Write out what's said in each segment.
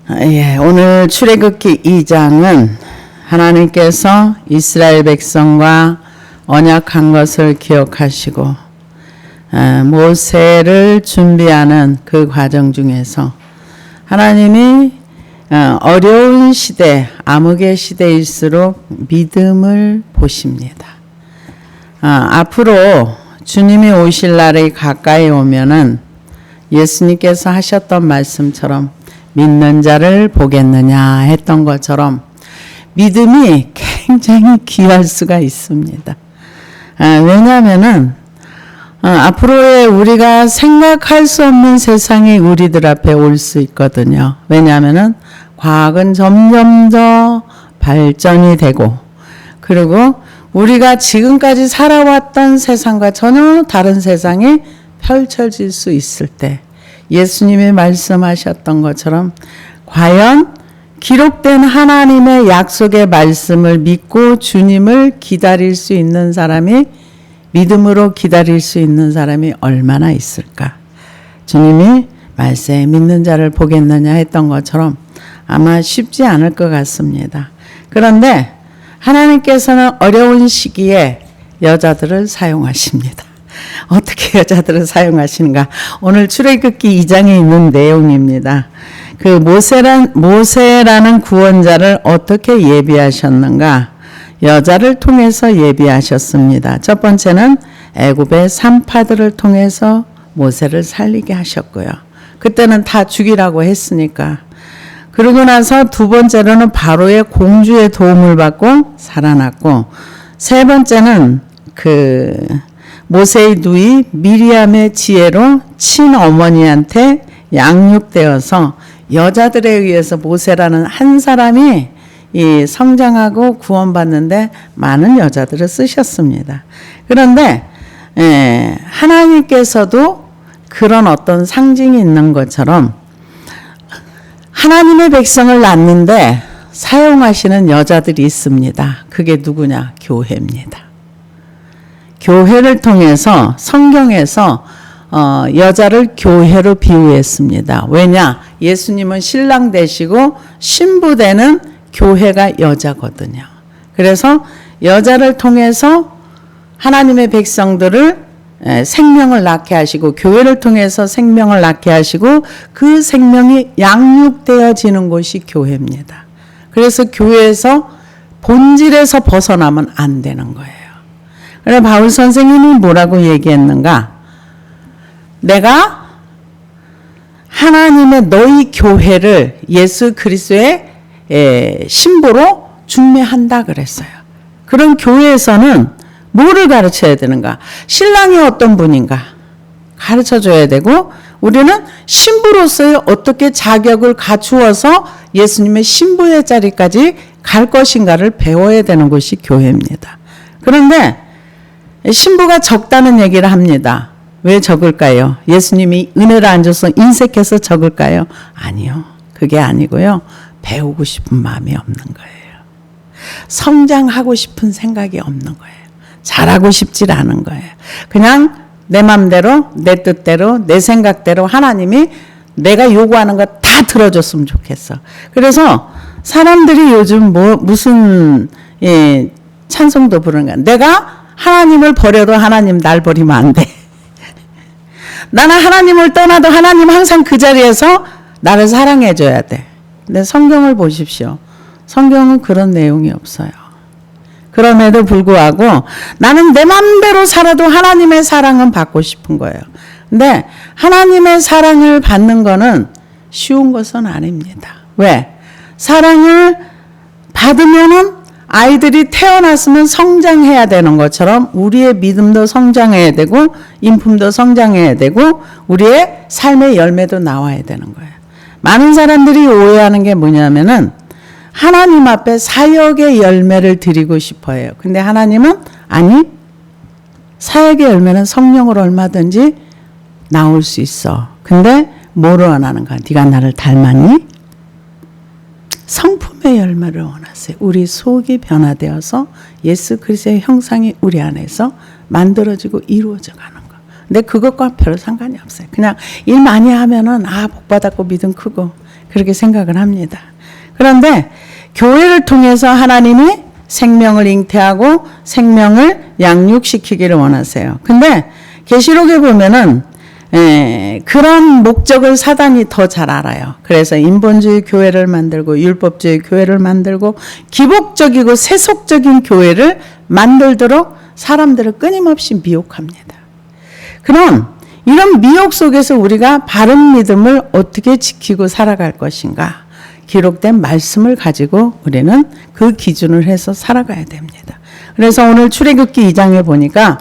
오늘 출애굽기 2장은 하나님께서 이스라엘 백성과 언약한 것을 기억하시고 모세를 준비하는 그 과정 중에서 하나님이 어려운 시대, 암흑의 시대일수록 믿음을 보십니다. 앞으로 주님이 오실 날이 가까이 오면은 예수님께서 하셨던 말씀처럼 믿는 자를 보겠느냐 했던 것처럼 믿음이 굉장히 귀할 수가 있습니다. 왜냐하면은 앞으로의 우리가 생각할 수 없는 세상이 우리들 앞에 올 수 있거든요. 왜냐하면은 과학은 점점 더 발전이 되고 그리고 우리가 지금까지 살아왔던 세상과 전혀 다른 세상이 펼쳐질 수 있을 때 예수님이 말씀하셨던 것처럼 과연 기록된 하나님의 약속의 말씀을 믿고 주님을 기다릴 수 있는 사람이 믿음으로 기다릴 수 있는 사람이 얼마나 있을까? 주님이 말세에 믿는 자를 보겠느냐 했던 것처럼 아마 쉽지 않을 것 같습니다. 그런데 하나님께서는 어려운 시기에 여자들을 사용하십니다. 어떻게 여자들을 사용하시는가? 오늘 출애굽기 2장에 있는 내용입니다. 그 모세라는 구원자를 어떻게 예비하셨는가? 여자를 통해서 예비하셨습니다. 첫 번째는 애굽의 산파들을 통해서 모세를 살리게 하셨고요. 그때는 다 죽이라고 했으니까. 그러고 나서 두 번째로는 바로의 공주의 도움을 받고 살아났고, 세 번째는 모세의 누이 미리암의 지혜로 친어머니한테 양육되어서 여자들에 의해서 모세라는 한 사람이 성장하고 구원받는데 많은 여자들을 쓰셨습니다. 그런데 하나님께서도 그런 어떤 상징이 있는 것처럼 하나님의 백성을 낳는데 사용하시는 여자들이 있습니다. 그게 누구냐? 교회입니다. 교회를 통해서 성경에서 여자를 교회로 비유했습니다. 왜냐? 예수님은 신랑 되시고 신부 되는 교회가 여자거든요. 그래서 여자를 통해서 하나님의 백성들을 생명을 낳게 하시고 교회를 통해서 생명을 낳게 하시고 그 생명이 양육되어지는 곳이 교회입니다. 그래서 교회에서 본질에서 벗어나면 안 되는 거예요. 그래서 바울 선생님이 뭐라고 얘기했는가? 내가 하나님의 너희 교회를 예수 그리스도의 신부로 중매한다 그랬어요. 그런 교회에서는 뭐를 가르쳐야 되는가? 신랑이 어떤 분인가? 가르쳐줘야 되고 우리는 신부로서의 어떻게 자격을 갖추어서 예수님의 신부의 자리까지 갈 것인가를 배워야 되는 것이 교회입니다. 그런데 신부가 적다는 얘기를 합니다. 왜 적을까요? 예수님이 은혜를 안 줘서 인색해서 적을까요? 아니요. 그게 아니고요. 배우고 싶은 마음이 없는 거예요. 성장하고 싶은 생각이 없는 거예요. 잘하고 싶지 않은 거예요. 그냥 내 맘대로, 내 뜻대로, 내 생각대로 하나님이 내가 요구하는 거 다 들어줬으면 좋겠어. 그래서 사람들이 요즘 무슨 찬송도 부르는 거야. 내가 하나님을 버려도 하나님 날 버리면 안 돼. 나는 하나님을 떠나도 하나님 항상 그 자리에서 나를 사랑해줘야 돼. 근데 성경을 보십시오. 성경은 그런 내용이 없어요. 그럼에도 불구하고 나는 내 맘대로 살아도 하나님의 사랑은 받고 싶은 거예요. 근데 하나님의 사랑을 받는 거는 쉬운 것은 아닙니다. 왜? 사랑을 받으면은 아이들이 태어났으면 성장해야 되는 것처럼 우리의 믿음도 성장해야 되고 인품도 성장해야 되고 우리의 삶의 열매도 나와야 되는 거예요. 많은 사람들이 오해하는 게 뭐냐면은 하나님 앞에 사역의 열매를 드리고 싶어해요. 근데 하나님은 아니, 사역의 열매는 성령으로 얼마든지 나올 수 있어. 근데 뭐를 원하는가? 네가 나를 닮았니? 성품의 열매를 원하세요. 우리 속이 변화되어서 예수 그리스도의 형상이 우리 안에서 만들어지고 이루어져 가는 거. 근데 그것과 별로 상관이 없어요. 그냥 일 많이 하면은 복 받았고 믿음 크고 그렇게 생각을 합니다. 그런데 교회를 통해서 하나님이 생명을 잉태하고 생명을 양육시키기를 원하세요. 근데 계시록에 보면은 그런 목적을 사단이 더 잘 알아요. 그래서 인본주의 교회를 만들고 율법주의 교회를 만들고 기복적이고 세속적인 교회를 만들도록 사람들을 끊임없이 미혹합니다. 그럼 이런 미혹 속에서 우리가 바른 믿음을 어떻게 지키고 살아갈 것인가? 기록된 말씀을 가지고 우리는 그 기준을 해서 살아가야 됩니다. 그래서 오늘 출애굽기 2장에 보니까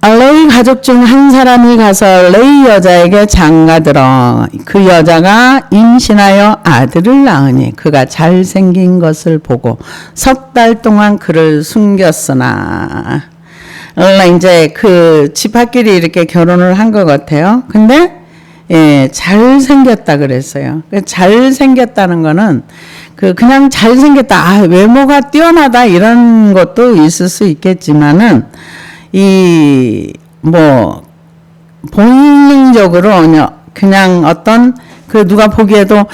레위 가족 중 한 사람이 가서 레위 여자에게 장가들어 그 여자가 임신하여 아들을 낳으니 그가 잘생긴 것을 보고 석 달 동안 그를 숨겼으나 이제 그 집합끼리 이렇게 결혼을 한 것 같아요. 근데 잘생겼다 그랬어요. 잘생겼다는 거는 그냥 잘생겼다, 외모가 뛰어나다 이런 것도 있을 수 있겠지만은 본능적으로 그냥 어떤 누가 보기에도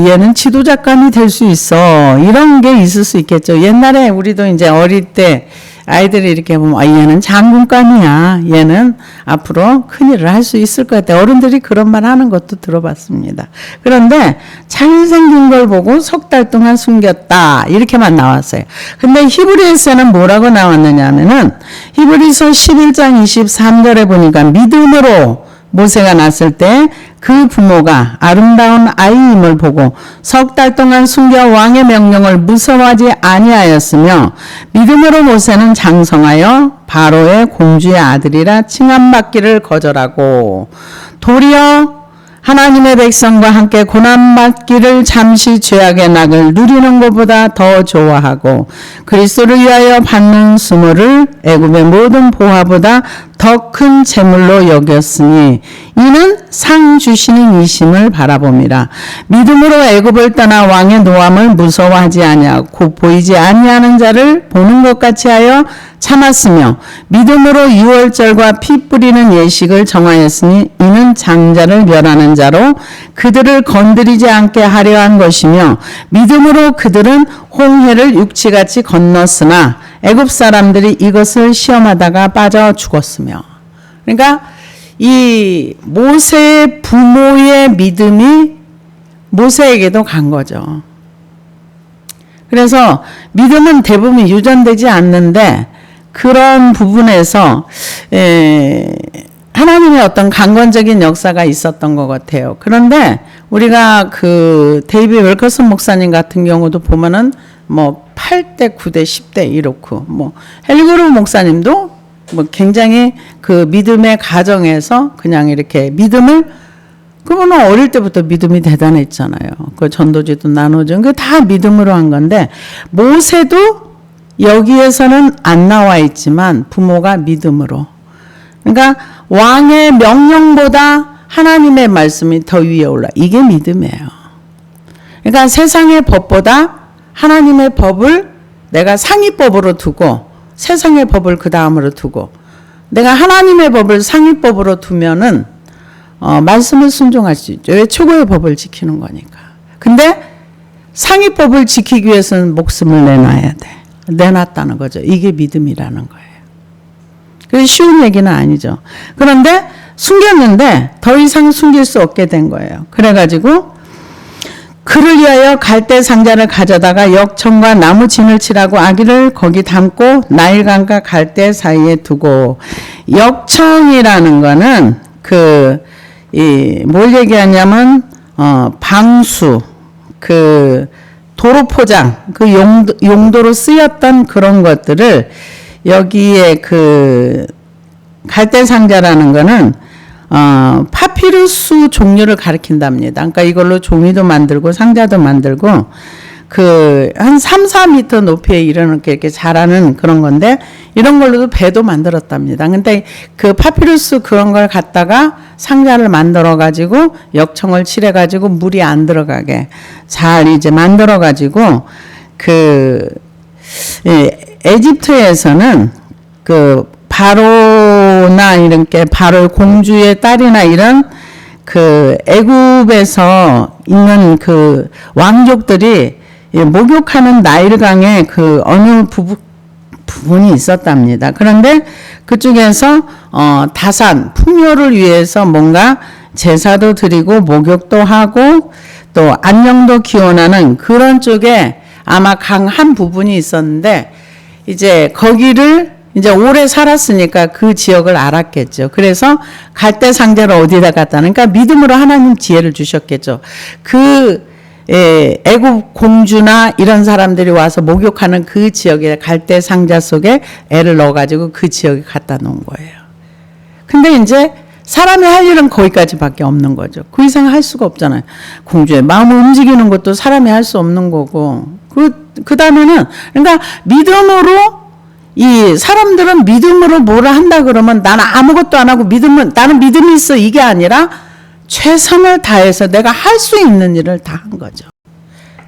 얘는 지도자감이 될 수 있어 이런 게 있을 수 있겠죠. 옛날에 우리도 이제 어릴 때 아이들이 이렇게 보면 얘는 장군감이야. 얘는 앞으로 큰일을 할 수 있을 것 같아. 어른들이 그런 말 하는 것도 들어봤습니다. 그런데 잘생긴 걸 보고 석 달 동안 숨겼다. 이렇게만 나왔어요. 근데 히브리서는 뭐라고 나왔느냐 하면은 히브리서 11장 23절에 보니까 믿음으로 모세가 낳았을 때 그 부모가 아름다운 아이임을 보고 석 달 동안 숨겨 왕의 명령을 무서워하지 아니하였으며 믿음으로 모세는 장성하여 바로의 공주의 아들이라 칭함받기를 거절하고 도리어 하나님의 백성과 함께 고난받기를 잠시 죄악의 낙을 누리는 것보다 더 좋아하고 그리스도를 위하여 받는 수모를 애굽의 모든 보화보다 더 큰 재물로 여겼으니 이는 상 주시는 이심을 바라봅니다. 믿음으로 애굽을 떠나 왕의 노함을 무서워하지 아니하고 보이지 아니하는 자를 보는 것 같이 하여 참았으며 믿음으로 유월절과 피 뿌리는 예식을 정하였으니 이는 장자를 멸하는 자로 그들을 건드리지 않게 하려 한 것이며 믿음으로 그들은 홍해를 육지같이 건넜으나 애굽 사람들이 이것을 시험하다가 빠져 죽었으며. 그러니까 이 모세의 부모의 믿음이 모세에게도 간 거죠. 그래서 믿음은 대부분 유전되지 않는데 그런 부분에서 하나님의 어떤 강권적인 역사가 있었던 것 같아요. 그런데 우리가 데이비 웰커슨 목사님 같은 경우도 보면은 8대, 9대, 10대 이렇고 헬그루 목사님도 굉장히 믿음의 가정에서 그냥 이렇게 믿음을 그분은 어릴 때부터 믿음이 대단했잖아요. 전도지도 나눠준 그 다 믿음으로 한 건데 모세도 여기에서는 안 나와 있지만 부모가 믿음으로. 그러니까 왕의 명령보다 하나님의 말씀이 더 위에 올라. 이게 믿음이에요. 그러니까 세상의 법보다 하나님의 법을 내가 상위법으로 두고 세상의 법을 그 다음으로 두고 내가 하나님의 법을 상위법으로 두면은 말씀을 순종할 수 있죠. 왜? 최고의 법을 지키는 거니까. 근데 상위법을 지키기 위해서는 목숨을 내놔야 돼. 내놨다는 거죠. 이게 믿음이라는 거예요. 그게 쉬운 얘기는 아니죠. 그런데 숨겼는데 더 이상 숨길 수 없게 된 거예요. 그래가지고 그를 위하여 갈대 상자를 가져다가 역청과 나무 진을 칠하고 아기를 거기 담고 나일강과 갈대 사이에 두고. 역청이라는 거는 뭘 얘기하냐면 방수, 도로 포장, 용도로 쓰였던 그런 것들을 여기에 갈대 상자라는 거는 파피루스 종류를 가리킨답니다. 그러니까 이걸로 종이도 만들고 상자도 만들고 한 3, 4m 높이에 이렇게 자라는 그런 건데 이런 걸로도 배도 만들었답니다. 근데 파피루스 그런 걸 갖다가 상자를 만들어 가지고 역청을 칠해 가지고 물이 안 들어가게 잘 이제 만들어 가지고 에집트에서는 바로나 이렇게 바로 공주의 딸이나 이런 그 애굽에서 있는 그 왕족들이 목욕하는 나일강에 그 어느 부분이 있었답니다. 그런데 그쪽에서 다산 풍요를 위해서 뭔가 제사도 드리고 목욕도 하고 또 안녕도 기원하는 그런 쪽에 아마 강 한 부분이 있었는데 이제 거기를 이제 오래 살았으니까 그 지역을 알았겠죠. 그래서 갈대 상자를 어디다 갖다 그러니까 믿음으로 하나님 지혜를 주셨겠죠. 애굽 공주나 이런 사람들이 와서 목욕하는 그 지역에 갈대 상자 속에 애를 넣어가지고 그 지역에 갖다 놓은 거예요. 근데 이제 사람이 할 일은 거기까지밖에 없는 거죠. 그 이상 할 수가 없잖아요. 공주의 마음을 움직이는 것도 사람이 할 수 없는 거고. 그 다음에는, 그러니까 믿음으로, 이 사람들은 믿음으로 뭐를 한다 그러면 나는 아무것도 안 하고 나는 믿음이 있어. 이게 아니라 최선을 다해서 내가 할 수 있는 일을 다 한 거죠.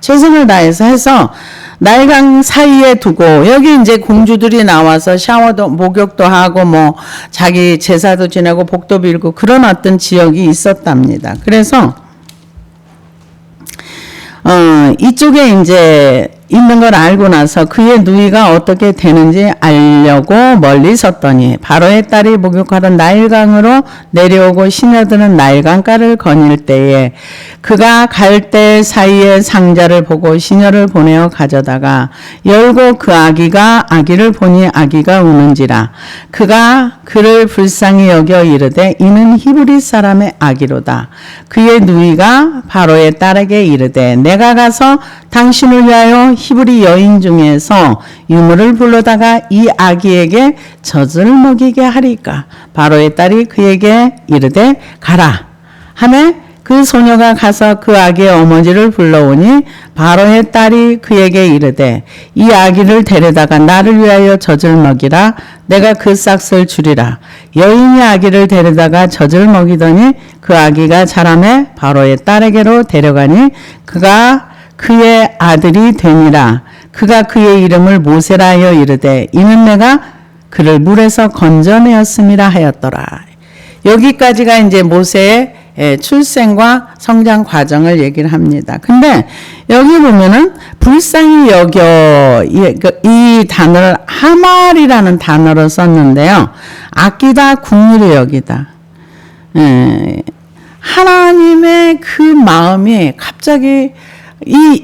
최선을 다해서 해서 나일강 사이에 두고 여기 이제 공주들이 나와서 샤워도 목욕도 하고 뭐 자기 제사도 지내고 복도 빌고 그런 어떤 지역이 있었답니다. 그래서 이쪽에 이제 있는 걸 알고 나서 그의 누이가 어떻게 되는지 알려고 멀리 섰더니 바로의 딸이 목욕하던 나일강으로 내려오고 시녀들은 나일강가를 거닐 때에 그가 갈대 사이에 상자를 보고 시녀를 보내어 가져다가 열고 그 아기를 보니 아기가 우는지라 그가 그를 불쌍히 여겨 이르되 이는 히브리 사람의 아기로다. 그의 누이가 바로의 딸에게 이르되 내가 가서 당신을 위하여 히브리 여인 중에서 유물을 불러다가 이 아기에게 젖을 먹이게 하리까. 바로의 딸이 그에게 이르되 가라 하매 그 소녀가 가서 그 아기의 어머니를 불러오니 바로의 딸이 그에게 이르되 이 아기를 데려다가 나를 위하여 젖을 먹이라. 내가 그 싹을 주리라. 여인이 아기를 데려다가 젖을 먹이더니 그 아기가 자라매 바로의 딸에게로 데려가니 그가 그의 아들이 되니라. 그가 그의 이름을 모세라 하여 이르되 이는 내가 그를 물에서 건져내었음이라 하였더라. 여기까지가 이제 모세의 출생과 성장 과정을 얘기를 합니다. 근데 여기 보면은 불쌍히 여겨 이 단어를 하말이라는 단어로 썼는데요. 아끼다, 긍휼히 여기다. 하나님의 그 마음이 갑자기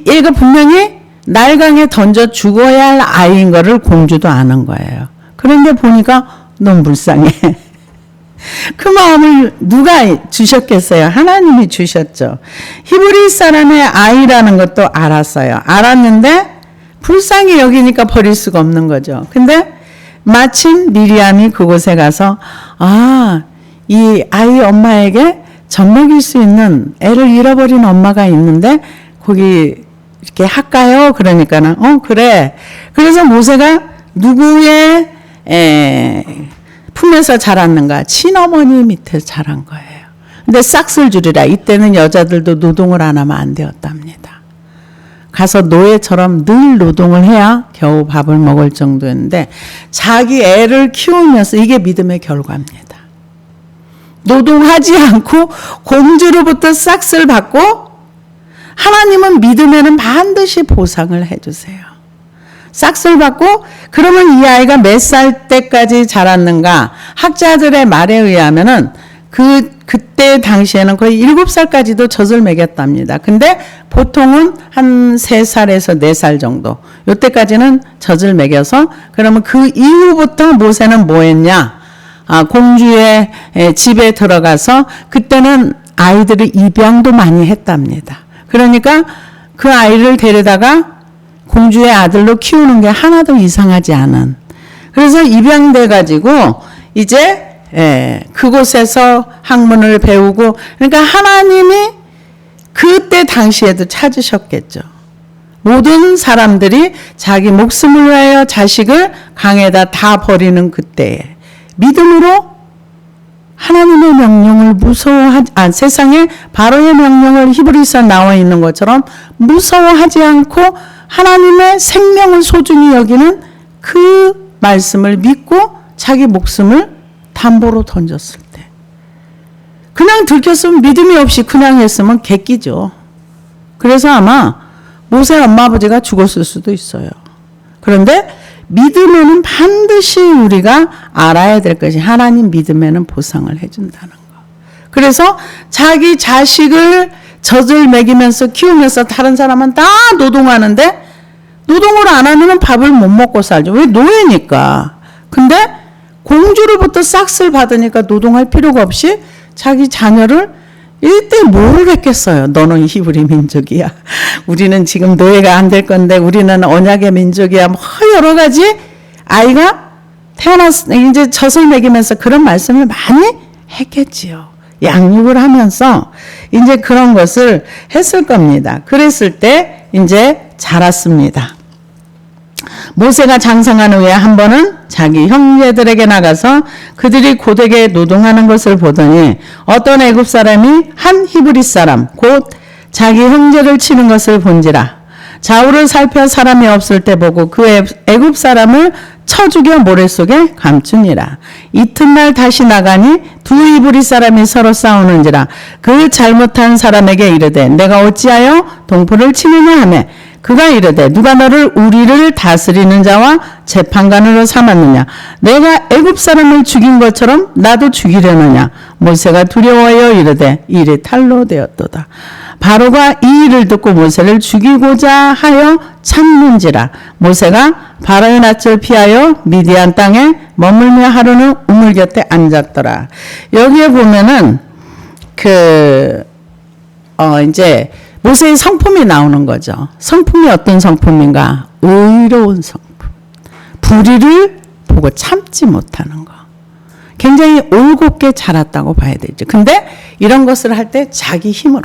얘가 분명히 나일강에 던져 죽어야 할 아이인 거를 공주도 아는 거예요. 그런데 보니까 너무 불쌍해. 그 마음을 누가 주셨겠어요? 하나님이 주셨죠. 히브리 사람의 아이라는 것도 알았어요. 알았는데 불쌍히 여기니까 버릴 수가 없는 거죠. 근데 마침 미리암이 그곳에 가서 이 아이 엄마에게 젖 먹일 수 있는 애를 잃어버린 엄마가 있는데 거기 이렇게 할까요? 그러니까는 그래. 그래서 모세가 누구의 품에서 자랐는가? 친어머니 밑에 자란 거예요. 근데 싹을 주리라. 이때는 여자들도 노동을 안 하면 안 되었답니다. 가서 노예처럼 늘 노동을 해야 겨우 밥을 먹을 정도였는데 자기 애를 키우면서 이게 믿음의 결과입니다. 노동하지 않고 공주로부터 싹을 받고 하나님은 믿음에는 반드시 보상을 해주세요. 싹을 받고 그러면 이 아이가 몇 살 때까지 자랐는가? 학자들의 말에 의하면은 그때 당시에는 거의 7살까지도 젖을 먹였답니다. 근데 보통은 한 3살에서 4살 정도. 요때까지는 젖을 먹여서 그러면 그 이후부터 모세는 뭐 했냐? 공주의 집에 들어가서 그때는 아이들을 입양도 많이 했답니다. 그러니까 그 아이를 데려다가 공주의 아들로 키우는 게 하나도 이상하지 않은. 그래서 입양돼 가지고 이제 그곳에서 학문을 배우고 그러니까 하나님이 그때 당시에도 찾으셨겠죠. 모든 사람들이 자기 목숨을 위하여 자식을 강에다 다 버리는 그때에 믿음으로 하나님의 명령을 세상에 바로의 명령을 히브리서 나와 있는 것처럼 무서워하지 않고 하나님의 생명을 소중히 여기는 그 말씀을 믿고 자기 목숨을 담보로 던졌을 때. 그냥 들켰으면 믿음이 없이 그냥 했으면 객기죠. 그래서 아마 모세 엄마 아버지가 죽었을 수도 있어요. 그런데 믿음에는 반드시 우리가 알아야 될 것이 하나님 믿음에는 보상을 해준다는 거. 그래서 자기 자식을 젖을 먹이면서 키우면서 다른 사람은 다 노동하는데 노동을 안 하면 밥을 못 먹고 살죠. 왜? 노예니까. 근데 공주로부터 싹쓸 받으니까 노동할 필요가 없이 자기 자녀를 이때 뭘 했겠어요. 너는 히브리 민족이야. 우리는 지금 노예가 안 될 건데 우리는 언약의 민족이야. 뭐 여러 가지 아이가 이제 젖을 먹이면서 그런 말씀을 많이 했겠지요. 양육을 하면서 이제 그런 것을 했을 겁니다. 그랬을 때 이제 자랐습니다. 모세가 장성한 후에 한 번은 자기 형제들에게 나가서 그들이 고되게 노동하는 것을 보더니 어떤 애굽 사람이 한 히브리 사람 곧 자기 형제를 치는 것을 본지라. 좌우를 살펴 사람이 없을 때 보고 그 애굽 사람을 쳐 죽여 모래 속에 감추니라. 이튿날 다시 나가니 두 히브리 사람이 서로 싸우는지라. 그 잘못한 사람에게 이르되 내가 어찌하여 동포를 치느냐 하매 그가 이르되 누가 너를 우리를 다스리는 자와 재판관으로 삼았느냐. 내가 애굽 사람을 죽인 것처럼 나도 죽이려느냐. 모세가 두려워하여 이르되 일이 탈로 되었도다. 바로가 이 일을 듣고 모세를 죽이고자 하여 참는지라. 모세가 바로의 낯을 피하여 미디안 땅에 머물며 하루는 우물 곁에 앉았더라. 여기에 보면은 이제 모세의 성품이 나오는 거죠. 성품이 어떤 성품인가? 의로운 성품. 불의를 보고 참지 못하는 거. 굉장히 올곧게 자랐다고 봐야 되죠. 근데 이런 것을 할 때 자기 힘으로,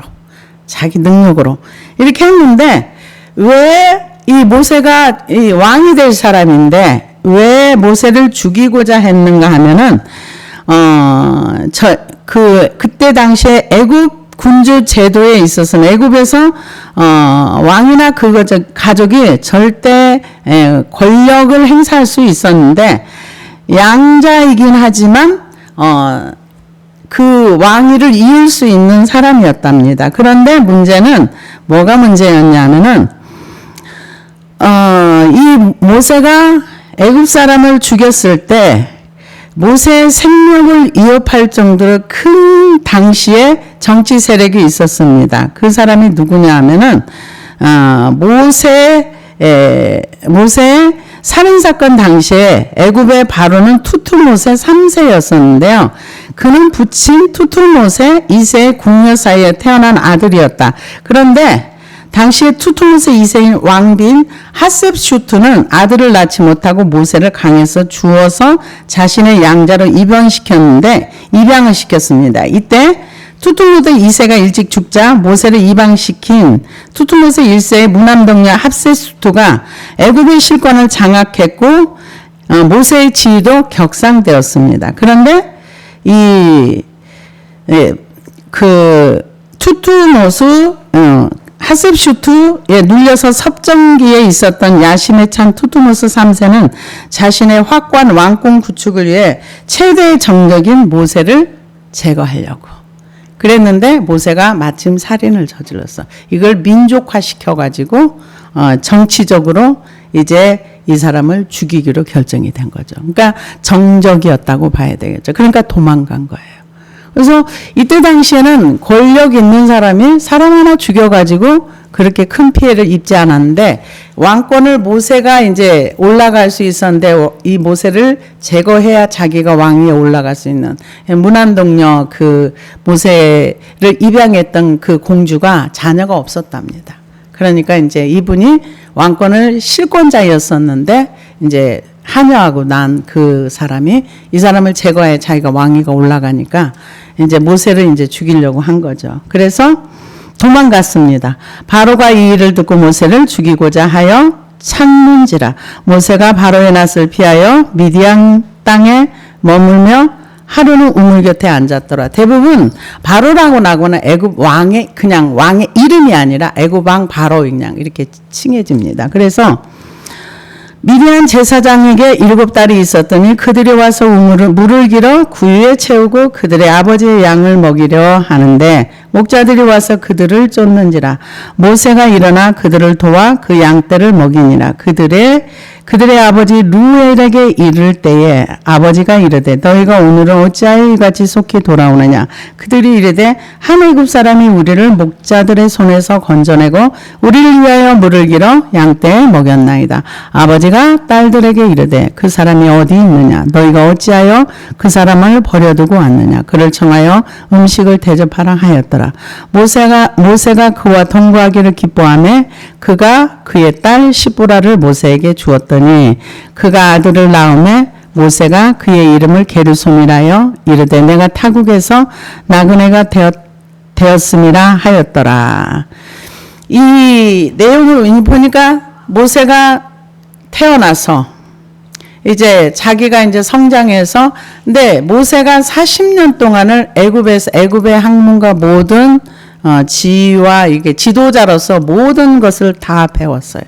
자기 능력으로 이렇게 했는데 왜 이 모세가 이 왕이 될 사람인데 왜 모세를 죽이고자 했는가 하면은 그때 당시에 애굽 군주 제도에 있어서는 애굽에서 왕이나 가족이 절대 권력을 행사할 수 있었는데 양자이긴 하지만 그 왕위를 이을 수 있는 사람이었답니다. 그런데 문제는 뭐가 문제였냐면은 이 모세가 애굽 사람을 죽였을 때 모세의 생명을 위협할 정도로 큰 당시에 정치 세력이 있었습니다. 그 사람이 누구냐 하면은 모세의 살인사건 당시에 애굽의 바로는 투툴모세 3세였었는데요. 그는 부친 투툴모세 2세의 궁녀 사이에 태어난 아들이었다. 그런데 당시에 투툴모세 2세인 왕비인 하셉슈트는 아들을 낳지 못하고 모세를 강에서 주워서 자신의 양자로 입양을 시켰습니다. 이때 투툴모세 2세가 일찍 죽자 모세를 입양시킨 투툴모세 1세의 무남동녀 합세슈트가 애굽의 실권을 장악했고 모세의 지위도 격상되었습니다. 그런데 투툴모스 하셉슈트에 눌려서 섭정기에 있었던 야심에 찬 투투모스 3세는 자신의 확고한 왕권 구축을 위해 최대의 정적인 모세를 제거하려고 그랬는데 모세가 마침 살인을 저질렀어. 이걸 민족화시켜가지고 정치적으로 이제 이 사람을 죽이기로 결정이 된 거죠. 그러니까 정적이었다고 봐야 되겠죠. 그러니까 도망간 거예요. 그래서 이때 당시에는 권력 있는 사람이 사람 하나 죽여가지고 그렇게 큰 피해를 입지 않았는데 왕권을 모세가 이제 올라갈 수 있었는데 이 모세를 제거해야 자기가 왕위에 올라갈 수 있는 무난동녀 그 모세를 입양했던 그 공주가 자녀가 없었답니다. 그러니까 이제 이분이 왕권을 실권자였었는데 이제 하녀하고 난 그 사람이 이 사람을 제거해 자기가 왕위가 올라가니까 이제 모세를 이제 죽이려고 한 거죠. 그래서 도망갔습니다. 바로가 이 일을 듣고 모세를 죽이고자 하여 찾는지라. 모세가 바로의 낯을 피하여 미디안 땅에 머물며 하루는 우물 곁에 앉았더라. 대부분 바로라고 나거나 애굽 왕의 그냥 왕의 이름이 아니라 애굽 왕 바로 그냥 이렇게 칭해집니다. 그래서 미디안 제사장에게 7딸이 있었더니 그들이 와서 물을 길어 구유에 채우고 그들의 아버지의 양을 먹이려 하는데 목자들이 와서 그들을 쫓는지라. 모세가 일어나 그들을 도와 그 양떼를 먹이니라. 그들의 아버지 루엘에게 이를 때에 아버지가 이르되 너희가 오늘은 어찌하여 이같이 속히 돌아오느냐. 그들이 이르되 한 애굽 사람이 우리를 목자들의 손에서 건져내고 우리를 위하여 물을 길어 양떼에 먹였나이다. 아버지가 딸들에게 이르되 그 사람이 어디 있느냐. 너희가 어찌하여 그 사람을 버려두고 왔느냐. 그를 청하여 음식을 대접하라 하였더라. 모세가 그와 동거하기를 기뻐하며 그가 그의 딸 시보라를 모세에게 주었더니 그가 아들을 낳음에 모세가 그의 이름을 게르솜이라여 이르되 내가 타국에서 나그네가 되었음이라 하였더라. 이 내용을 보니까 모세가 태어나서 이제 자기가 이제 성장해서 근데 모세가 40년 동안을 애굽의 학문과 모든 지휘와 이게 지도자로서 모든 것을 다 배웠어요.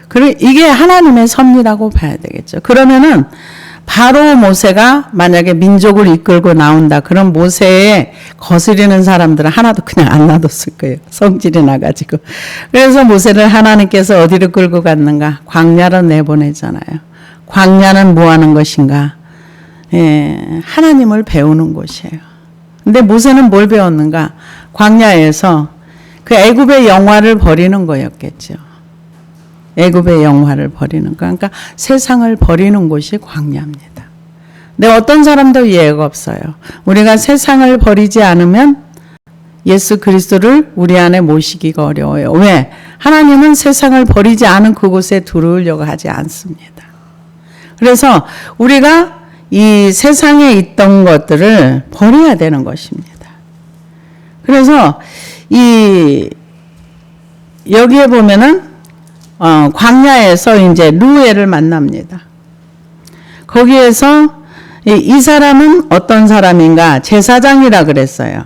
그리고 이게 하나님의 섭리라고 봐야 되겠죠. 그러면은 바로 모세가 만약에 민족을 이끌고 나온다. 그럼 모세에 거스리는 사람들은 하나도 그냥 안 놔뒀을 거예요. 성질이 나가지고. 그래서 모세를 하나님께서 어디로 끌고 갔는가? 광야로 내보내잖아요. 광야는 뭐 하는 것인가? 하나님을 배우는 곳이에요. 근데 모세는 뭘 배웠는가? 광야에서 그 애굽의 영화를 버리는 거였겠죠. 애굽의 영화를 버리는 거. 그러니까 세상을 버리는 곳이 광야입니다. 근데 어떤 사람도 이해가 없어요. 우리가 세상을 버리지 않으면 예수 그리스도를 우리 안에 모시기가 어려워요. 왜? 하나님은 세상을 버리지 않은 그곳에 들어오려고 하지 않습니다. 그래서 우리가 이 세상에 있던 것들을 버려야 되는 것입니다. 그래서 여기에 보면은 광야에서 이제 루엘을 만납니다. 거기에서 이 사람은 어떤 사람인가? 제사장이라 그랬어요.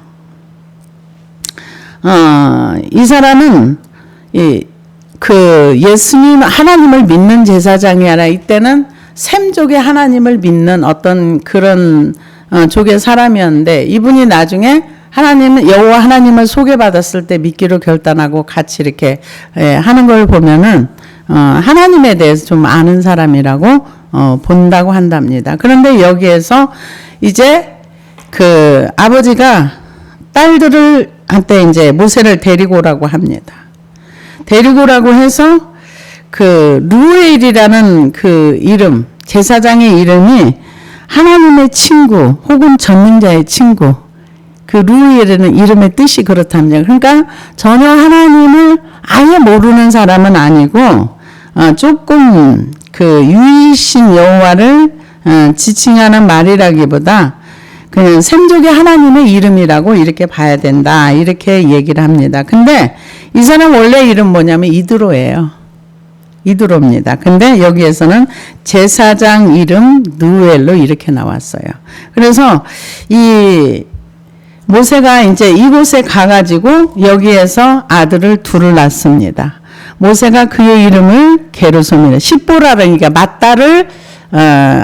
이 사람은 예수님 하나님을 믿는 제사장이 아니라 이때는 셈족의 하나님을 믿는 어떤 그런 족의 사람이었는데 이분이 나중에 여호와 하나님을 소개받았을 때 믿기로 결단하고 같이 이렇게 하는 걸 보면은 하나님에 대해서 좀 아는 사람이라고 본다고 한답니다. 그런데 여기에서 이제 그 아버지가 딸들을 한때 이제 모세를 데리고 오라고 합니다. 데리고 오라고 해서 그 루엘이라는 그 이름, 제사장의 이름이 하나님의 친구 혹은 전능자의 친구, 그 루엘이라는 이름의 뜻이 그렇답니다. 그러니까 전혀 하나님을 아예 모르는 사람은 아니고 조금 그 유이신 여호와를 지칭하는 말이라기보다 그냥 셈족의 하나님의 이름이라고 이렇게 봐야 된다 이렇게 얘기를 합니다. 근데 이 사람 원래 이름 뭐냐면 이드로예요. 이드로입니다. 근데 여기에서는 제사장 이름 누엘로 이렇게 나왔어요. 그래서 이 모세가 이제 이곳에 가가지고 여기에서 아들을 둘을 낳습니다. 모세가 그의 이름을 게르솜이라 십보라니까 맏딸을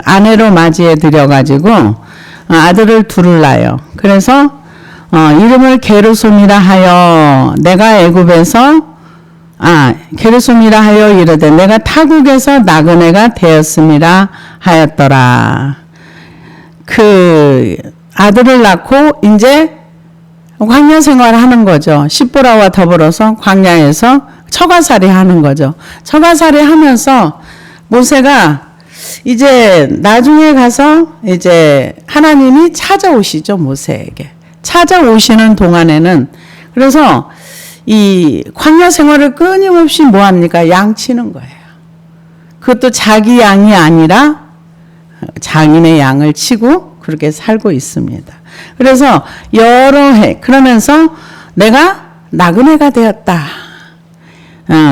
아내로 맞이해 드려가지고 아들을 둘을 낳아요. 그래서 이름을 게르솜이라 하여 내가 애굽에서 게르솜이라 하여 이르되 내가 타국에서 나그네가 되었음이라 하였더라. 그 아들을 낳고 이제 광야 생활을 하는 거죠. 십보라와 더불어서 광야에서 처가살이 하는 거죠. 처가살이 하면서 모세가 이제 나중에 가서 이제 하나님이 찾아오시죠. 모세에게. 찾아오시는 동안에는 그래서 이 광야 생활을 끊임없이 뭐 합니까? 양치는 거예요. 그것도 자기 양이 아니라 장인의 양을 치고 그렇게 살고 있습니다. 그래서 여러 해 그러면서 내가 나그네가 되었다.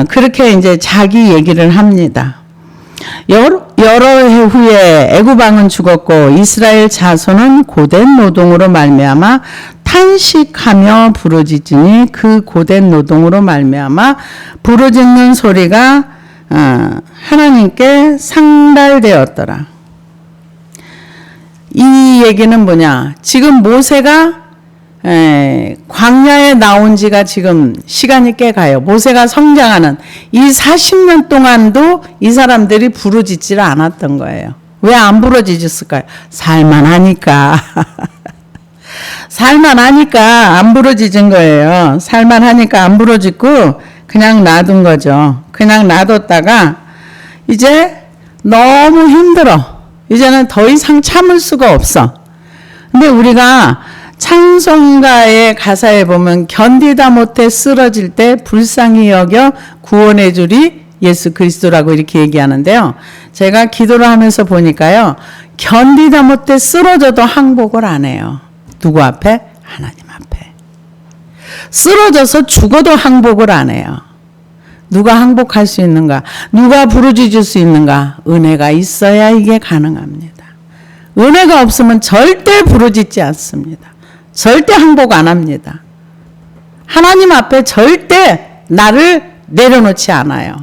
그렇게 이제 자기 얘기를 합니다. 여러 해 후에 애굽 왕은 죽었고 이스라엘 자손은 고된 노동으로 말미암아 탄식하며 부르짖으니 그 고된 노동으로 말미암아 부르짖는 소리가 하나님께 상달되었더라. 이 얘기는 뭐냐? 지금 모세가 광야에 나온 지가 지금 시간이 꽤 가요. 모세가 성장하는 이 40년 동안도 이 사람들이 부르짖지를 않았던 거예요. 왜 안 부르짖었을까요? 살만하니까. 살만하니까 안 부르짖은 거예요. 살만하니까 안 부르짖고 그냥 놔둔 거죠. 그냥 놔뒀다가 이제 너무 힘들어. 이제는 더 이상 참을 수가 없어. 근데 우리가 찬송가의 가사에 보면 견디다 못해 쓰러질 때 불쌍히 여겨 구원해 주리 예수 그리스도라고 이렇게 얘기하는데요. 제가 기도를 하면서 보니까요. 견디다 못해 쓰러져도 항복을 안 해요. 누구 앞에? 하나님 앞에. 쓰러져서 죽어도 항복을 안 해요. 누가 항복할 수 있는가? 누가 부르짖을 수 있는가? 은혜가 있어야 이게 가능합니다. 은혜가 없으면 절대 부르짖지 않습니다. 절대 항복 안 합니다. 하나님 앞에 절대 나를 내려놓지 않아요.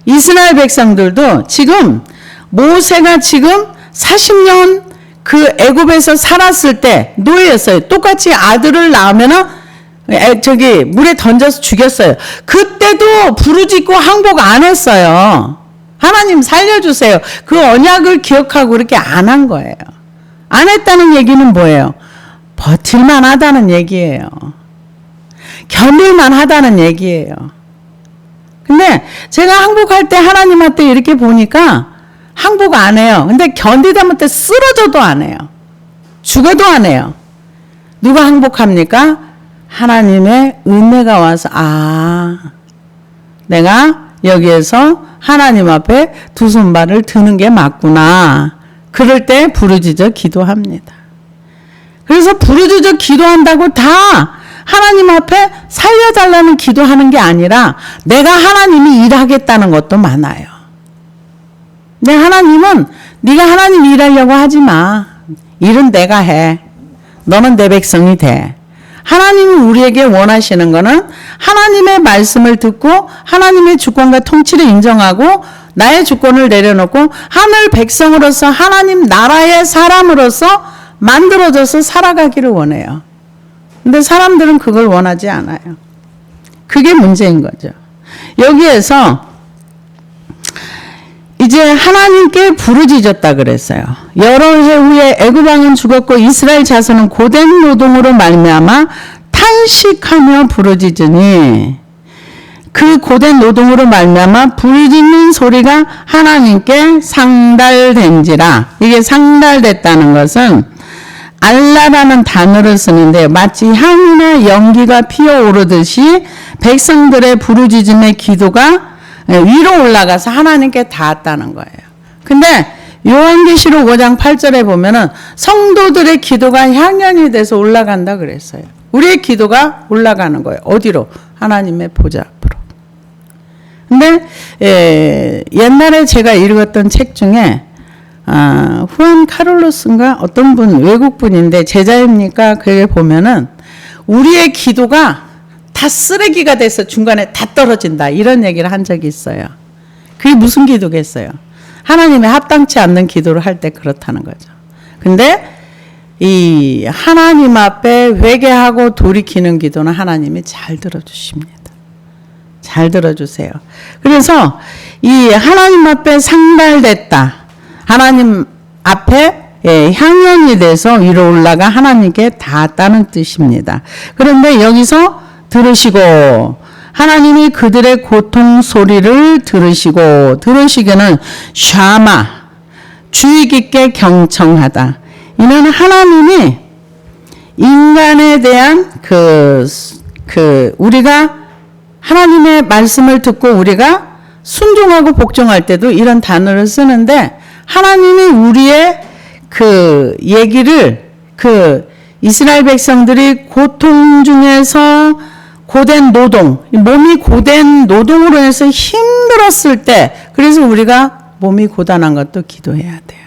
이스라엘 백성들도 지금 모세가 지금 40년 그 애굽에서 살았을 때 노예였어요. 똑같이 아들을 낳으면은 물에 던져서 죽였어요. 그때도 부르짖고 항복 안 했어요. 하나님 살려주세요. 그 언약을 기억하고 그렇게 안 한 거예요. 안 했다는 얘기는 뭐예요? 버틸만 하다는 얘기예요. 견딜만 하다는 얘기예요. 근데 제가 항복할 때 하나님한테 이렇게 보니까 항복 안 해요. 근데 견디다 못해 쓰러져도 안 해요. 죽어도 안 해요. 누가 항복합니까? 하나님의 은혜가 와서 내가 여기에서 하나님 앞에 두 손발을 드는 게 맞구나. 그럴 때 부르짖어 기도합니다. 그래서 부르짖어 기도한다고 다 하나님 앞에 살려달라는 기도하는 게 아니라 내가 하나님이 일하겠다는 것도 많아요. 근데 하나님은 네가 하나님 일하려고 하지 마. 일은 내가 해. 너는 내 백성이 돼. 하나님이 우리에게 원하시는 거는 하나님의 말씀을 듣고 하나님의 주권과 통치를 인정하고 나의 주권을 내려놓고 하늘 백성으로서 하나님 나라의 사람으로서 만들어져서 살아가기를 원해요. 근데 사람들은 그걸 원하지 않아요. 그게 문제인 거죠. 여기에서 이제 하나님께 부르짖었다 그랬어요. 여러 해 후에 애굽 왕은 죽었고 이스라엘 자손은 고된 노동으로 말미암아 탄식하며 부르짖으니 그 고된 노동으로 말미암아 부르짖는 소리가 하나님께 상달된지라. 이게 상달됐다는 것은 알라라는 단어를 쓰는데 마치 향이나 연기가 피어오르듯이 백성들의 부르짖음의 기도가 위로 올라가서 하나님께 닿았다는 거예요. 근데 요한계시록 5장 8절에 보면은 성도들의 기도가 향연이 돼서 올라간다 그랬어요. 우리의 기도가 올라가는 거예요. 어디로? 하나님의 보좌 앞으로. 근데 옛날에 제가 읽었던 책 중에 후안 카를로스인가 어떤 분 외국분인데 제자입니까? 그게 보면은 우리의 기도가 다 쓰레기가 돼서 중간에 다 떨어진다 이런 얘기를 한 적이 있어요. 그게 무슨 기도겠어요? 하나님의 합당치 않는 기도를 할 때 그렇다는 거죠. 근데 이 하나님 앞에 회개하고 돌이키는 기도는 하나님이 잘 들어주십니다. 잘 들어주세요. 그래서 이 하나님 앞에 상달됐다. 하나님 앞에 향연이 돼서 위로 올라가 하나님께 닿았다는 뜻입니다. 그런데 여기서 들으시고 하나님이 그들의 고통 소리를 들으시기는 샤마 주의 깊게 경청하다. 이는 하나님이 인간에 대한 우리가 하나님의 말씀을 듣고 우리가 순종하고 복종할 때도 이런 단어를 쓰는데 하나님이 우리의 그 얘기를 이스라엘 백성들이 고통 중에서 고된 노동, 몸이 고된 노동으로 해서 힘들었을 때 그래서 우리가 몸이 고단한 것도 기도해야 돼요.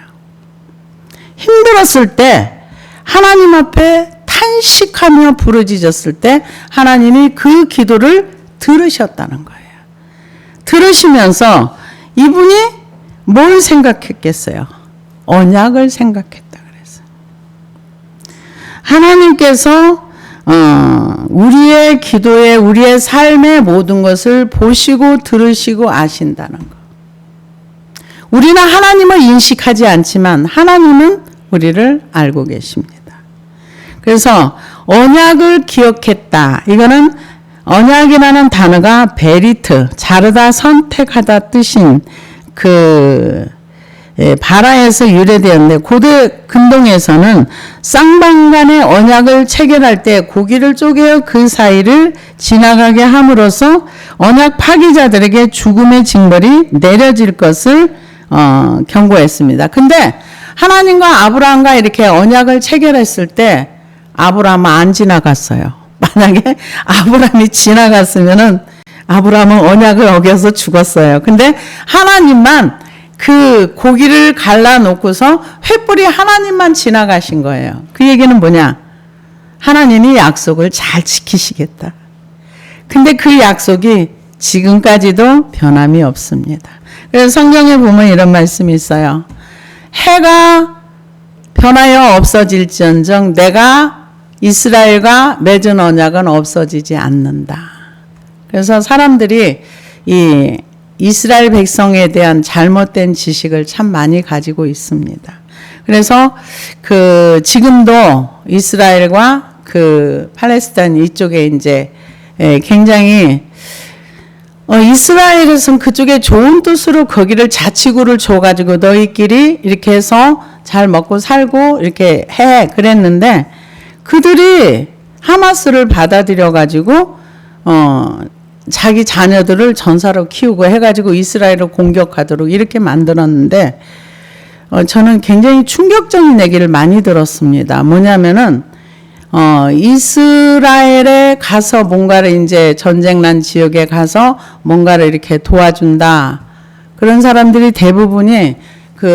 힘들었을 때 하나님 앞에 탄식하며 부르짖었을 때 하나님이 그 기도를 들으셨다는 거예요. 들으시면서 이분이 뭘 생각했겠어요? 언약을 생각했다 그랬어요. 하나님께서 우리의 기도에 우리의 삶의 모든 것을 보시고 들으시고 아신다는 것. 우리는 하나님을 인식하지 않지만 하나님은 우리를 알고 계십니다. 그래서 언약을 기억했다. 이거는 언약이라는 단어가 베리트, 자르다, 선택하다 뜻인 바라에서 유래되었는데 고대 근동에서는 쌍방 간의 언약을 체결할 때 고기를 쪼개어 그 사이를 지나가게 함으로써 언약 파기자들에게 죽음의 징벌이 내려질 것을 경고했습니다. 근데 하나님과 아브라함과 이렇게 언약을 체결했을 때 아브라함은 안 지나갔어요. 만약에 아브라함이 지나갔으면은 아브라함은 언약을 어겨서 죽었어요. 근데 하나님만 그 고기를 갈라놓고서 횃불이 하나님만 지나가신 거예요. 그 얘기는 뭐냐? 하나님이 약속을 잘 지키시겠다. 근데 그 약속이 지금까지도 변함이 없습니다. 그래서 성경에 보면 이런 말씀이 있어요. 해가 변하여 없어질지언정 내가 이스라엘과 맺은 언약은 없어지지 않는다. 그래서 사람들이 이 이스라엘 백성에 대한 잘못된 지식을 참 많이 가지고 있습니다. 그래서 지금도 이스라엘과 팔레스타인 이쪽에 이제 굉장히 이스라엘에서는 그쪽에 좋은 뜻으로 거기를 자치구를 줘가지고 너희끼리 이렇게 해서 잘 먹고 살고 이렇게 해 그랬는데 그들이 하마스를 받아들여가지고 자기 자녀들을 전사로 키우고 해가지고 이스라엘을 공격하도록 이렇게 만들었는데 저는 굉장히 충격적인 얘기를 많이 들었습니다. 뭐냐면은 이스라엘에 가서 뭔가를 이제 전쟁 난 지역에 가서 뭔가를 이렇게 도와준다. 그런 사람들이 대부분이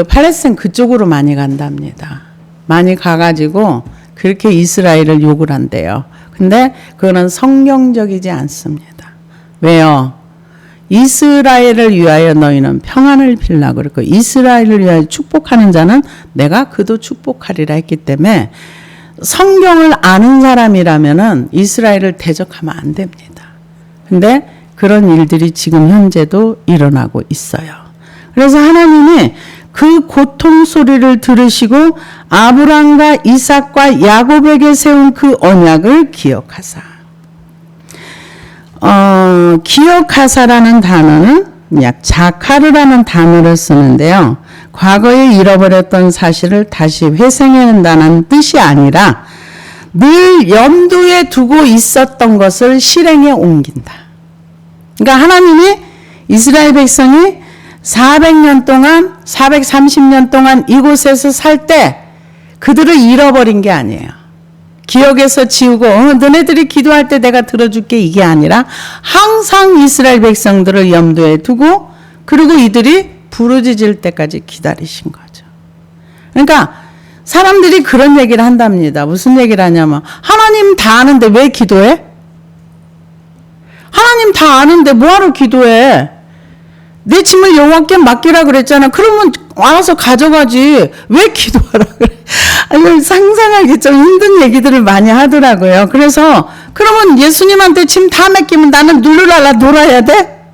팔레스타인 그쪽으로 많이 간답니다. 많이 가가지고 그렇게 이스라엘을 욕을 한대요. 근데 그거는 성경적이지 않습니다. 왜요? 이스라엘을 위하여 너희는 평안을 빌라 그랬고 이스라엘을 위하여 축복하는 자는 내가 그도 축복하리라 했기 때문에 성경을 아는 사람이라면은 이스라엘을 대적하면 안 됩니다. 근데 그런 일들이 지금 현재도 일어나고 있어요. 그래서 하나님이 그 고통 소리를 들으시고 아브람과 이삭과 야곱에게 세운 그 언약을 기억하사. 기억하사라는 단어는 자카르라는 단어를 쓰는데요. 과거에 잃어버렸던 사실을 다시 회생해낸다는 뜻이 아니라 늘 염두에 두고 있었던 것을 실행에 옮긴다. 그러니까 하나님이 이스라엘 백성이 400년 동안 430년 동안 이곳에서 살 때 그들을 잃어버린 게 아니에요. 기억에서 지우고 너네들이 기도할 때 내가 들어줄게 이게 아니라 항상 이스라엘 백성들을 염두에 두고 그리고 이들이 부르짖을 때까지 기다리신 거죠. 그러니까 사람들이 그런 얘기를 한답니다. 무슨 얘기를 하냐면 하나님 다 아는데 왜 기도해? 하나님 다 아는데 뭐하러 기도해? 내 짐을 여호와께 맡기라 그랬잖아. 그러면 와서 가져가지. 왜 기도하라 그래? 아니, 상상하기 좀 힘든 얘기들을 많이 하더라고요. 그래서 그러면 예수님한테 짐 다 맡기면 나는 누르랄라 놀아야 돼?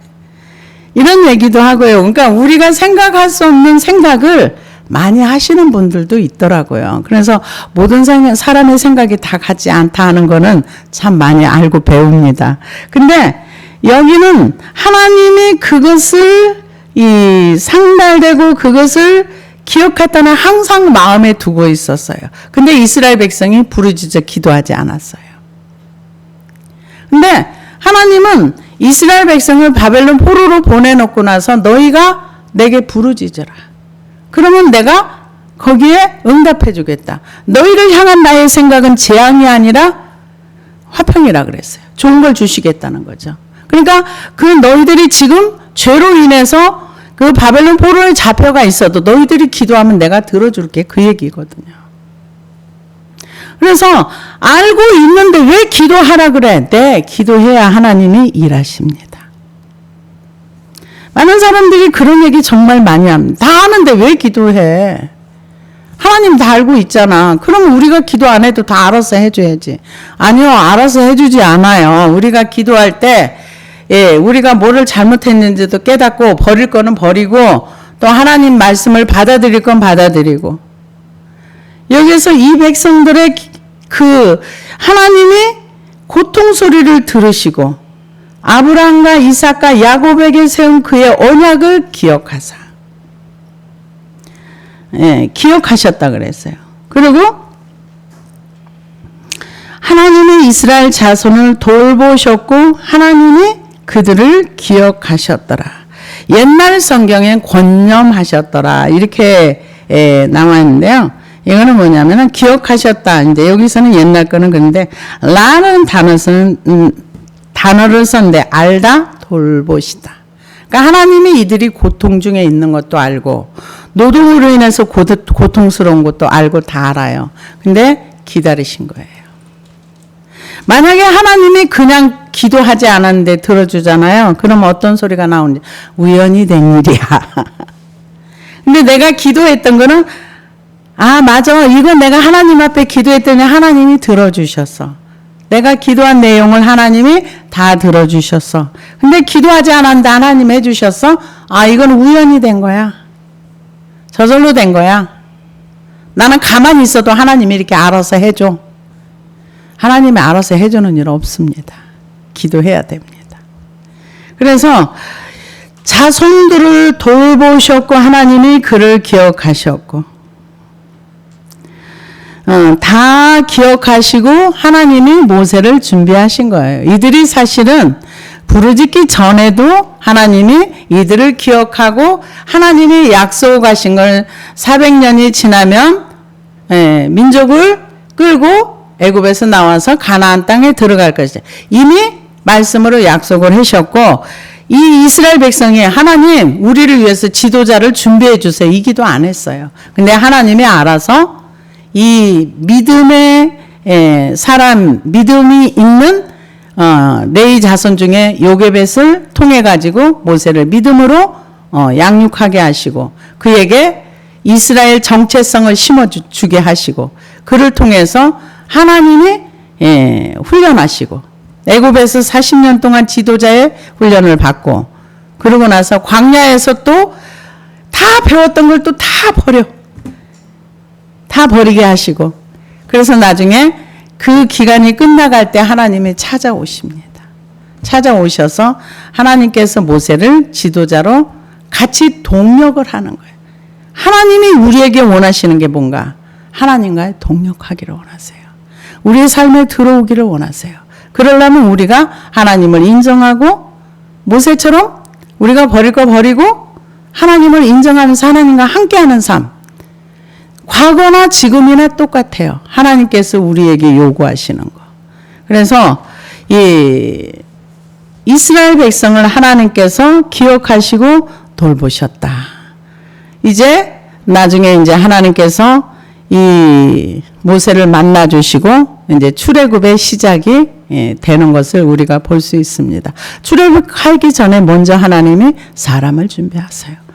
이런 얘기도 하고요. 그러니까 우리가 생각할 수 없는 생각을 많이 하시는 분들도 있더라고요. 그래서 모든 사람의 생각이 다 같지 않다 하는 거는 참 많이 알고 배웁니다. 근데 여기는 하나님이 그것을 상달되고 그것을 기억했다는 항상 마음에 두고 있었어요. 근데 이스라엘 백성이 부르짖어 기도하지 않았어요. 근데 하나님은 이스라엘 백성을 바벨론 포로로 보내놓고 나서 너희가 내게 부르짖어라. 그러면 내가 거기에 응답해 주겠다. 너희를 향한 나의 생각은 재앙이 아니라 화평이라 그랬어요. 좋은 걸 주시겠다는 거죠. 그러니까 그 너희들이 지금 죄로 인해서 그 바벨론 포로에 잡혀가 있어도 너희들이 기도하면 내가 들어줄게 그 얘기거든요. 그래서 알고 있는데 왜 기도하라 그래? 네, 기도해야 하나님이 일하십니다. 많은 사람들이 그런 얘기 정말 많이 합니다. 다 아는데 왜 기도해? 하나님 다 알고 있잖아. 그럼 우리가 기도 안 해도 다 알아서 해줘야지. 아니요, 알아서 해주지 않아요. 우리가 기도할 때, 우리가 뭐를 잘못했는지도 깨닫고, 버릴 거는 버리고, 또 하나님 말씀을 받아들일 건 받아들이고. 여기서 이 백성들의 하나님이 고통 소리를 들으시고, 아브라함과 이삭과 야곱에게 세운 그의 언약을 기억하사. 기억하셨다 그랬어요. 그리고 하나님이 이스라엘 자손을 돌보셨고 하나님이 그들을 기억하셨더라. 옛날 성경에 권념하셨더라 이렇게 나와 있는데요. 이거는 뭐냐면은 기억하셨다. 이제 여기서는 옛날 거는 그런데 라는 단어를 썼는데 알다 돌보시다. 그러니까 하나님이 이들이 고통 중에 있는 것도 알고 노동으로 인해서 고통스러운 것도 알고 다 알아요. 근데 기다리신 거예요. 만약에 하나님이 그냥 기도하지 않았는데 들어주잖아요. 그럼 어떤 소리가 나오는지 우연히 된 일이야. 근데 내가 기도했던 거는 아 맞아 이거 내가 하나님 앞에 기도했더니 하나님이 들어주셨어. 내가 기도한 내용을 하나님이 다 들어주셨어. 근데 기도하지 않았는데 하나님 해주셨어? 아 이건 우연히 된 거야. 저절로 된 거야. 나는 가만히 있어도 하나님이 이렇게 알아서 해줘. 하나님이 알아서 해주는 일 없습니다. 기도해야 됩니다. 그래서 자손들을 돌보셨고 하나님이 그를 기억하셨고 다 기억하시고 하나님이 모세를 준비하신 거예요. 이들이 사실은 부르짖기 전에도 하나님이 이들을 기억하고 하나님이 약속하신 걸 400년이 지나면 민족을 끌고 애굽에서 나와서 가나안 땅에 들어갈 것이다. 이미 말씀으로 약속을 하셨고 이 이스라엘 백성이 하나님 우리를 위해서 지도자를 준비해 주세요. 이 기도 안 했어요. 근데 하나님이 알아서 이 믿음의 사람 믿음이 있는 레위 자손 중에 요게벳을 통해 가지고 모세를 믿음으로 양육하게 하시고 그에게 이스라엘 정체성을 심어주게 하시고 그를 통해서 하나님이 훈련하시고 애굽에서 40년 동안 지도자의 훈련을 받고 그러고 나서 광야에서 또 다 배웠던 걸 또 다 버리게 하시고 그래서 나중에 그 기간이 끝나갈 때 하나님이 찾아오십니다. 찾아오셔서 하나님께서 모세를 지도자로 같이 동력을 하는 거예요. 하나님이 우리에게 원하시는 게 뭔가? 하나님과의 동력하기를 원하세요. 우리의 삶에 들어오기를 원하세요. 그러려면 우리가 하나님을 인정하고 모세처럼 우리가 버릴 거 버리고 하나님을 인정하면서 하나님과 함께하는 삶. 과거나 지금이나 똑같아요. 하나님께서 우리에게 요구하시는 거. 그래서 이 이스라엘 백성을 하나님께서 기억하시고 돌보셨다. 이제 나중에 이제 하나님께서 이 모세를 만나 주시고 이제 출애굽의 시작이 되는 것을 우리가 볼 수 있습니다. 출애굽하기 전에 먼저 하나님이 사람을 준비하세요.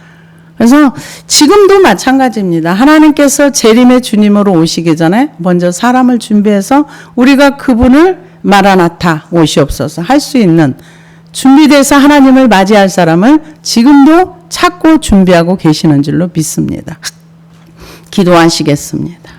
그래서 지금도 마찬가지입니다. 하나님께서 재림의 주님으로 오시기 전에 먼저 사람을 준비해서 우리가 그분을 마라나타 오시옵소서 할 수 있는 준비돼서 하나님을 맞이할 사람을 지금도 찾고 준비하고 계시는 줄로 믿습니다. 기도하시겠습니다.